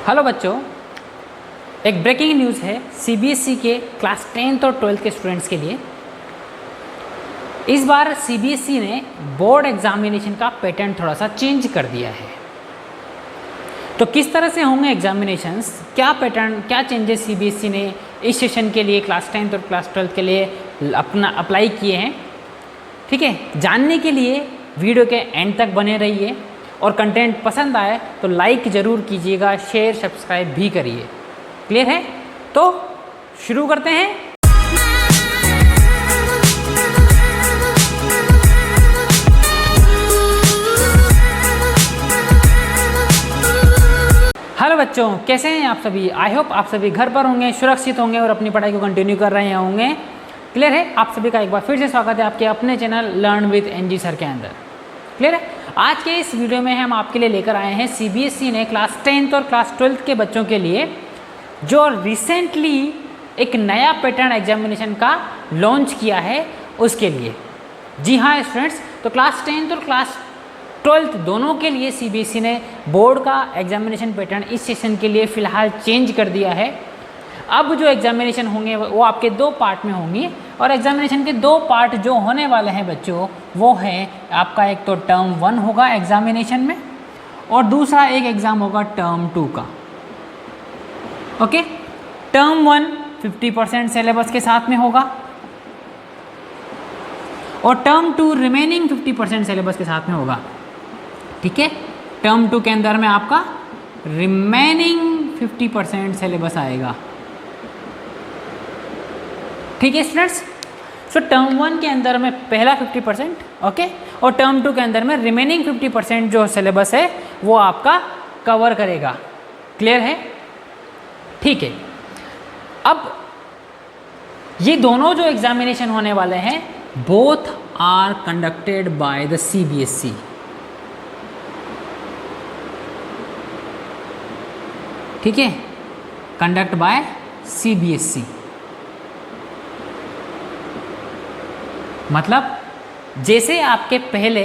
Hello बच्चों, एक breaking news है सीबीएसई के क्लास 10th और 12th के स्टूडेंट्स के लिए। इस बार सीबीएसई ने बोर्ड एग्जामिनेशन का पैटर्न थोड़ा सा चेंज कर दिया है। तो किस तरह से होंगे एग्जामिनेशंस, क्या पैटर्न, क्या चेंजेस सीबीएसई ने इस सेशन के लिए क्लास 10th और क्लास 12th के लिए अपना अप्लाई किए हैं, ठीक है, जानने के लिए वीडियो के एंड तक बने रहिए। और कंटेंट पसंद आए तो लाइक ज़रूर कीजिएगा, शेयर सब्सक्राइब भी करिए। क्लियर है? तो शुरू करते हैं। हेलो बच्चों, कैसे हैं आप सभी? आई होप आप सभी घर पर होंगे, सुरक्षित होंगे और अपनी पढ़ाई को कंटिन्यू कर रहे होंगे। क्लियर है? आप सभी का एक बार फिर से स्वागत है आपके अपने channel learn with NG sir के अंदर। क्लियर है? आज के इस वीडियो में हम आपके लिए लेकर आए हैं सीबीएसई ने क्लास 10th और क्लास 12th के बच्चों के लिए जो रिसेंटली एक नया पैटर्न एग्जामिनेशन का लॉन्च किया है उसके लिए। जी हाँ स्टूडेंट्स, तो क्लास 10th और क्लास 12th दोनों के लिए सीबीएसई ने बोर्ड का एग्जामिनेशन पैटर्न इस सेशन के लिए फ़िलहाल चेंज कर दिया है। अब जो एग्जामिनेशन होंगे वो आपके दो पार्ट में होंगी और एग्जामिनेशन के दो पार्ट जो होने वाले हैं बच्चों वो है आपका, एक तो टर्म 1 होगा एग्जामिनेशन में और दूसरा एक एग्ज़ाम होगा टर्म 2 का। ओके, टर्म 1 50% सिलेबस के साथ में होगा और टर्म 2 रिमेनिंग 50% सिलेबस के साथ में होगा। ठीक है, टर्म 2 के अंदर में आपका रिमेनिंग 50% सिलेबस आएगा। ठीक है स्टूडेंट्स, सो टर्म 1 के अंदर में पहला 50%, ओके, और टर्म 2 के अंदर में रिमेनिंग 50% जो सिलेबस है वो आपका कवर करेगा। क्लियर है? ठीक है, अब ये दोनों जो एग्जामिनेशन होने वाले हैं both are conducted by the CBSE. ठीक है, कंडक्ट बाय सीबीएसई मतलब जैसे आपके पहले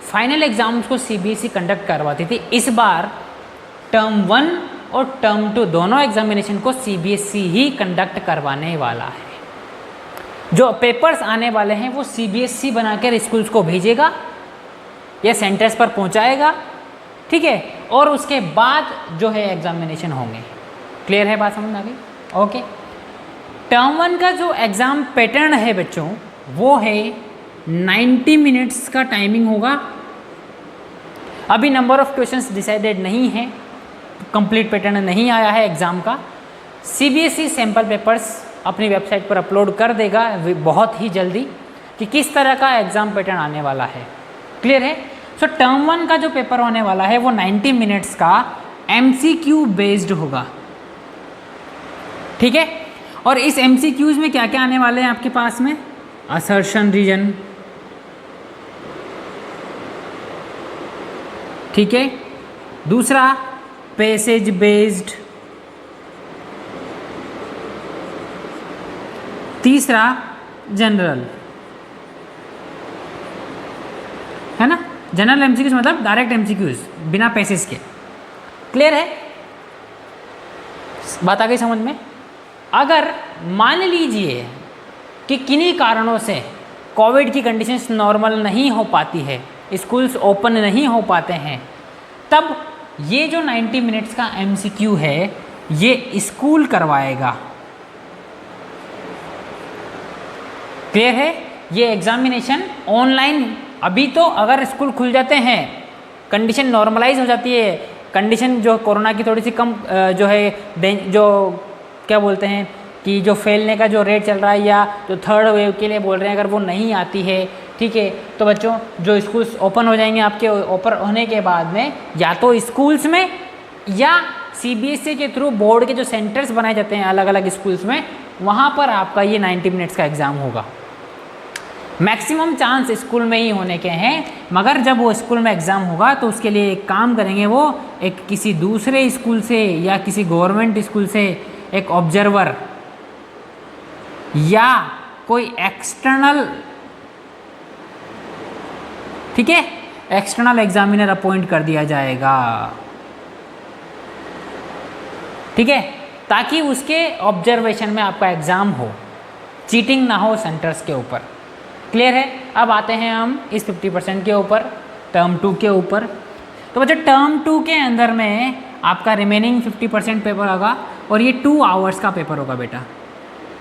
फाइनल एग्जाम्स को सीबीएसई कंडक्ट करवाती थी, इस बार टर्म 1 और टर्म 2 दोनों एग्जामिनेशन को सीबीएसई ही कंडक्ट करवाने वाला है। जो पेपर्स आने वाले हैं वो सीबीएसई बनाकर स्कूल्स को भेजेगा या सेंटर्स पर पहुंचाएगा। ठीक है, और उसके बाद जो है एग्जामिनेशन होंगे। क्लियर है? बात समझ में आ गई? ओके, टर्म 1 का जो एग्ज़ाम पैटर्न है बच्चों वो है 90 मिनट्स का टाइमिंग होगा। अभी नंबर ऑफ क्वेश्चंस डिसाइडेड नहीं है, कंप्लीट पैटर्न नहीं आया है एग्ज़ाम का। सीबीएसई सैम्पल पेपर्स अपनी वेबसाइट पर अपलोड कर देगा बहुत ही जल्दी कि किस तरह का एग्ज़ाम पैटर्न आने वाला है। क्लियर है? सो टर्म 1 का जो पेपर होने वाला है वो 90 मिनट्स का एमसीक्यू बेस्ड होगा। ठीक है, और इस एमसीक्यूज़ में क्या क्या आने वाले हैं आपके पास में? असर्शन रीजन, ठीक है, दूसरा पैसेज बेस्ड, तीसरा जनरल, है ना? जनरल एमसीक्यूज मतलब डायरेक्ट एमसीक्यूज बिना पैसेज के। क्लियर है? बात आ गई समझ में? अगर मान लीजिए कि किन्हीं कारणों से कोविड की कंडीशंस नॉर्मल नहीं हो पाती है, स्कूल्स ओपन नहीं हो पाते हैं, तब ये जो 90 मिनट्स का एमसीक्यू है ये स्कूल करवाएगा। क्लियर है? ये एग्जामिनेशन ऑनलाइन, अभी तो अगर स्कूल खुल जाते हैं, कंडीशन नॉर्मलाइज हो जाती है, कंडीशन जो कोरोना की थोड़ी सी कम जो है, जो क्या बोलते हैं कि जो फैलने का जो रेट चल रहा है या जो थर्ड वेव के लिए बोल रहे हैं, अगर वो नहीं आती है, ठीक है, तो बच्चों जो स्कूल्स ओपन हो जाएंगे आपके, ओपन होने के बाद में या तो स्कूल्स में या सीबीएसई के थ्रू बोर्ड के जो सेंटर्स बनाए जाते हैं अलग अलग स्कूल्स में, वहाँ पर आपका ये 90 मिनट्स का एग्ज़ाम होगा। मैक्सिमम चांस स्कूल में ही होने के हैं, मगर जब वो स्कूल में एग्ज़ाम होगा तो उसके लिए एक काम करेंगे, वो एक किसी दूसरे स्कूल से या किसी गवर्नमेंट स्कूल से एक ऑब्जर्वर या कोई एक्सटर्नल, ठीक है, एक्सटर्नल एग्जामिनर अपॉइंट कर दिया जाएगा। ठीक है, ताकि उसके ऑब्जर्वेशन में आपका एग्ज़ाम हो, चीटिंग ना हो सेंटर्स के ऊपर। क्लियर है। अब आते हैं हम इस 50% के ऊपर, टर्म 2 के ऊपर। तो बच्चों टर्म 2 के अंदर में आपका रिमेनिंग 50% पेपर होगा और ये 2 आवर्स का पेपर होगा बेटा।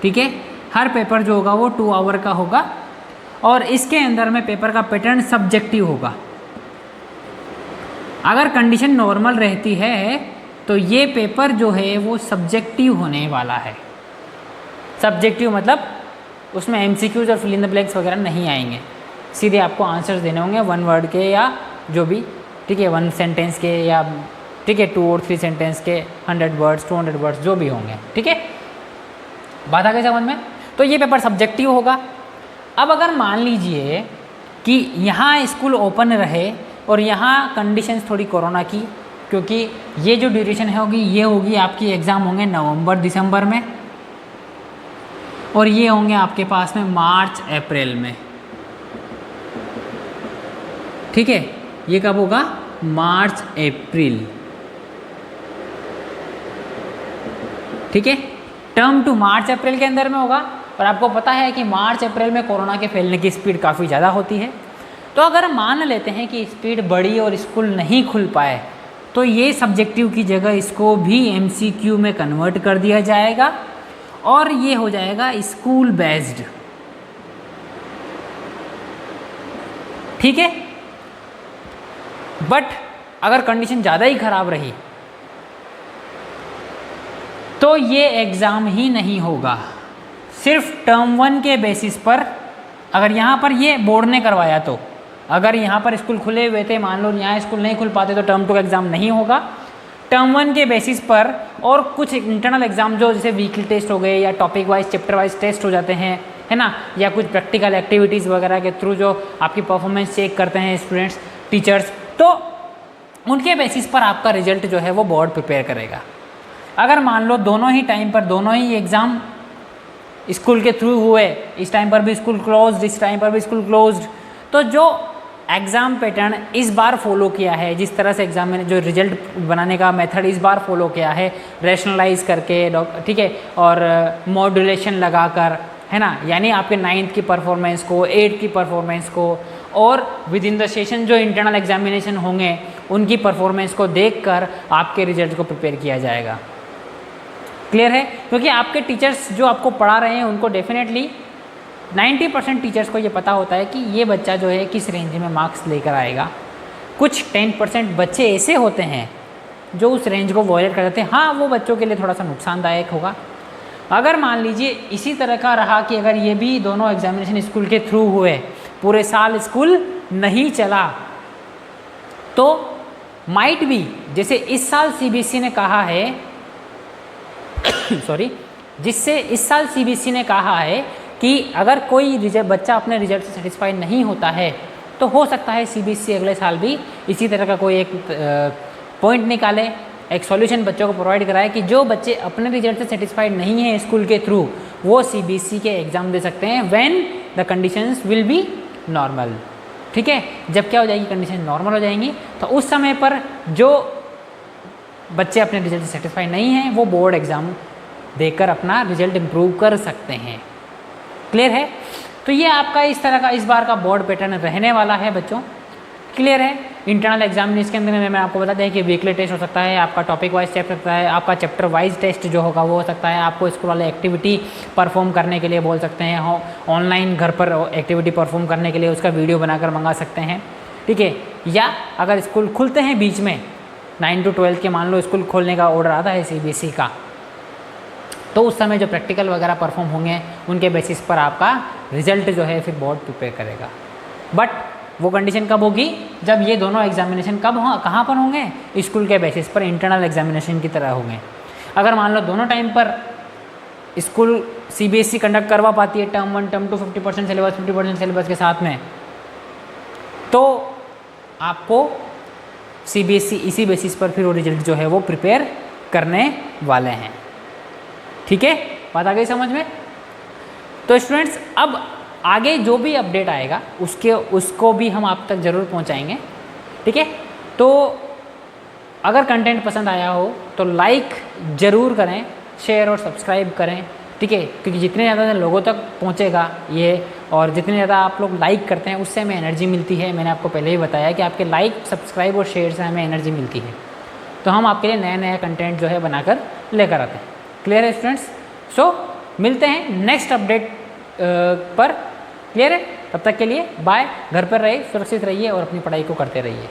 ठीक है, हर पेपर जो होगा वो 2 आवर का होगा और इसके अंदर में पेपर का पैटर्न सब्जेक्टिव होगा। अगर कंडीशन नॉर्मल रहती है तो ये पेपर जो है वो सब्जेक्टिव होने वाला है। सब्जेक्टिव मतलब उसमें एमसीक्यूज और फिल इन द ब्लैंक्स वगैरह नहीं आएंगे, सीधे आपको आंसर्स देने होंगे 1 वर्ड के या जो भी, ठीक है, 1 सेंटेंस के या ठीक है 2 और 3 सेंटेंस के, 100 वर्ड्स 200 वर्ड्स जो भी होंगे। ठीक है, बात आ गई समझ में। तो ये पेपर सब्जेक्टिव होगा। अब अगर मान लीजिए कि यहाँ स्कूल ओपन रहे और यहाँ कंडीशंस थोड़ी कोरोना की, क्योंकि ये जो ड्यूरेशन है होगी ये होगी आपकी एग्ज़ाम होंगे नवंबर दिसंबर में और ये होंगे आपके पास में मार्च अप्रैल में। ठीक है, ये कब होगा? मार्च अप्रैल। ठीक है, टर्म 2 मार्च अप्रैल के अंदर में होगा और आपको पता है कि मार्च अप्रैल में कोरोना के फैलने की स्पीड काफ़ी ज़्यादा होती है। तो अगर मान लेते हैं कि स्पीड बढ़ी और स्कूल नहीं खुल पाए तो ये सब्जेक्टिव की जगह इसको भी एमसीक्यू में कन्वर्ट कर दिया जाएगा और ये हो जाएगा स्कूल बेस्ड। ठीक है, बट अगर कंडीशन ज़्यादा ही खराब रही तो ये एग्ज़ाम ही नहीं होगा। सिर्फ टर्म 1 के बेसिस पर, अगर यहाँ पर ये बोर्ड ने करवाया तो, अगर यहाँ पर स्कूल खुले हुए थे, मान लो यहाँ स्कूल नहीं खुल पाते तो टर्म 2 का एग्ज़ाम नहीं होगा। टर्म 1 के बेसिस पर और कुछ इंटरनल एग्ज़ाम जो जैसे वीकली टेस्ट हो गए या topic wise chapter wise test हो जाते हैं, है ना, या कुछ प्रैक्टिकल एक्टिविटीज़ वगैरह के थ्रू जो आपकी परफॉर्मेंस चेक करते हैं स्टूडेंट्स टीचर्स, तो उनके बेसिस पर आपका रिजल्ट जो है वो बोर्ड प्रिपेयर करेगा। अगर मान लो दोनों ही टाइम पर दोनों ही एग्ज़ाम स्कूल के थ्रू हुए, इस टाइम पर भी स्कूल क्लोज्ड, इस टाइम पर भी स्कूल क्लोज्ड, तो जो एग्ज़ाम पैटर्न इस बार फॉलो किया है, जिस तरह से एग्ज़ाम में जो रिजल्ट बनाने का मेथड इस बार फॉलो किया है, रैशनलाइज करके, ठीक है, और मॉड्यूलेशन लगाकर, है ना, यानी आपके 9th की परफॉर्मेंस को, 8th की परफॉर्मेंस को और विद इन द सेशन जो इंटरनल एग्जामिनेशन होंगे उनकी परफॉर्मेंस को देखकर आपके रिजल्ट को प्रिपेयर किया जाएगा। क्लियर है, क्योंकि आपके टीचर्स जो आपको पढ़ा रहे हैं उनको डेफिनेटली 90% टीचर्स को ये पता होता है कि ये बच्चा जो है किस रेंज में मार्क्स लेकर आएगा। कुछ 10% बच्चे ऐसे होते हैं जो उस रेंज को वॉयलेट कर देते हैं। हाँ, वो बच्चों के लिए थोड़ा सा नुकसानदायक होगा। अगर मान लीजिए इसी तरह का रहा कि अगर ये भी दोनों एग्जामिनेशन स्कूल के थ्रू हुए, पूरे साल स्कूल नहीं चला, तो माइट भी, जैसे इस साल सीबीएसई ने कहा है सॉरी, जिससे इस साल सीबीएसई ने कहा है कि अगर कोई बच्चा अपने रिजल्ट से सेटिस्फाइड नहीं होता है तो हो सकता है सीबीएसई अगले साल भी इसी तरह का कोई एक पॉइंट निकाले, एक सॉल्यूशन बच्चों को प्रोवाइड कराए कि जो बच्चे अपने रिजल्ट से सेटिस्फाइड नहीं हैं स्कूल के थ्रू, वो सीबीएसई के एग्ज़ाम दे सकते हैं when the conditions will be normal. ठीक है, जब क्या हो जाएगी, कंडीशन नॉर्मल हो जाएंगी, तो उस समय पर जो बच्चे अपने रिजल्ट से सेटिस्फाइड नहीं हैं वो बोर्ड एग्ज़ाम देकर अपना रिजल्ट इम्प्रूव कर सकते हैं। क्लियर है, तो ये आपका इस तरह का इस बार का बोर्ड पैटर्न रहने वाला है बच्चों। क्लियर है, इंटरनल एग्जाम इसके अंदर में मैं आपको बता दें कि वीकली टेस्ट हो सकता है, आपका टॉपिक वाइज टेस्ट हो सकता है, आपका चैप्टर वाइज टेस्ट जो होगा वो हो सकता है, आपको स्कूल वाले एक्टिविटी परफॉर्म करने के लिए बोल सकते हैं, ऑनलाइन घर पर एक्टिविटी परफॉर्म करने के लिए उसका वीडियो बनाकर मंगा सकते हैं। ठीक है, या अगर स्कूल खुलते हैं बीच में 9 to 12 के, मान लो स्कूल खोलने का ऑर्डर आता है सीबीएसई का, तो उस समय जो प्रैक्टिकल वगैरह परफॉर्म होंगे उनके बेसिस पर आपका रिजल्ट जो है फिर बोर्ड प्रिपेयर करेगा। बट वो कंडीशन कब होगी, जब ये दोनों एग्जामिनेशन कब हो, कहाँ पर होंगे, स्कूल के बेसिस पर इंटरनल एग्जामिनेशन की तरह होंगे। अगर मान लो दोनों टाइम पर स्कूल सीबीएसई कंडक्ट करवा पाती है टर्म 1 टर्म 2 50% सिलेबस 50% सिलेबस के साथ में, तो आपको सीबीएसई इसी बेसिस पर फिर वो रिजल्ट जो है वो प्रिपेयर करने वाले हैं। ठीक है, बात आ गई समझ में। तो स्टूडेंट्स अब आगे जो भी अपडेट आएगा उसको भी हम आप तक ज़रूर पहुंचाएंगे। ठीक है, तो अगर कंटेंट पसंद आया हो तो लाइक ज़रूर करें, शेयर और सब्सक्राइब करें, ठीक है, क्योंकि जितने ज़्यादा लोगों तक पहुंचेगा ये और जितने ज़्यादा आप लोग लाइक करते हैं उससे हमें एनर्जी मिलती है। मैंने आपको पहले ही बताया कि आपके लाइक, सब्सक्राइब और शेयर से हमें एनर्जी मिलती है, तो हम आपके लिए नया नया कंटेंट जो है बनाकर लेकर आते हैं। क्लियर है स्टूडेंट्स? सो मिलते हैं नेक्स्ट अपडेट पर। क्लियर है? तब तक के लिए बाय। घर पर रहिए, सुरक्षित रहिए और अपनी पढ़ाई को करते रहिए।